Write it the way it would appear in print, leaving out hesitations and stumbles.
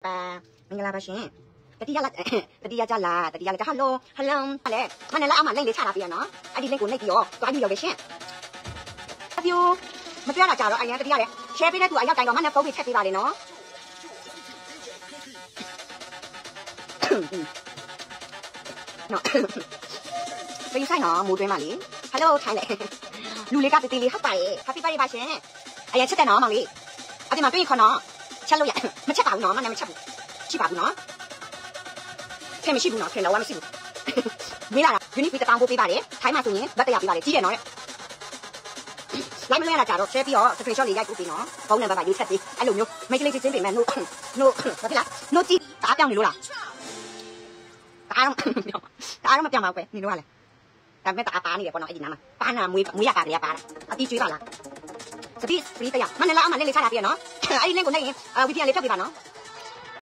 ba mình là ba xin tadi ya jala tadi ya hello hale mana la ama leng le cha la pi no ai di leng ko nei pi yo twa di yo be xin a piu မပြောတာကြတော့အရင်တတိယလေ share ပေးတဲ့သူအရောက်တိုင်းတော့မနဲ့ဖုန်းပြီးချက်ပေးပါလေနော်နော်ဘယ်ဆိုင်နော်မိုးတွင်းပါလေ hello ထိုင်လေလူလေးကတတိလေးဟုတ်ပါရဲ့ happy birthday ပါရှင်အရင်ချက်တယ်နော်မောင်လေးအဒီမှာတွေ့ခေါ်နော်ချက်လို့ရမချက်ပါဘူးနော်မနဲ့မချက်ဘူးရှိပါဘူးနော်ထင်မရှိဘူးနော်ထင်တော့မရှိဘူးဝေးလာတာ unique တောင်းဖို့ပေးပါလေထိုင်းမှာဆိုရင်ဗတ်တရားပေးပါလေကြီးတယ်နော်လိုက်မလဲတာကြတော့ share ပြီးတော့ screenshot လေးရိုက်ပို့ပေးနော်ဖုန်းနံပါတ်ပါယူချက်ပေးအဲ့လိုမျိုးမိတ်ကလေးချင်းပေးမယ် no ဘာဖြစ်လား no ကြည့်ဒါပြောင်းနေလို့လားဒါတော့မပြောင်းပါဘူးပဲနေလို့ကလေဒါမဲ့တာပါနေရပေါ့နော်အဲ့ဒီနားမှာပါနာမွေးရတာတွေကပါတာအတီးကျွေးပါလားစပီးတရားမနဲ့လားအမနဲ့လေးချတာပြရနော်အဲ့ဒီ link ကိုနှိပ်ရင် VPN လေးဖြတ်ပေးပါနော်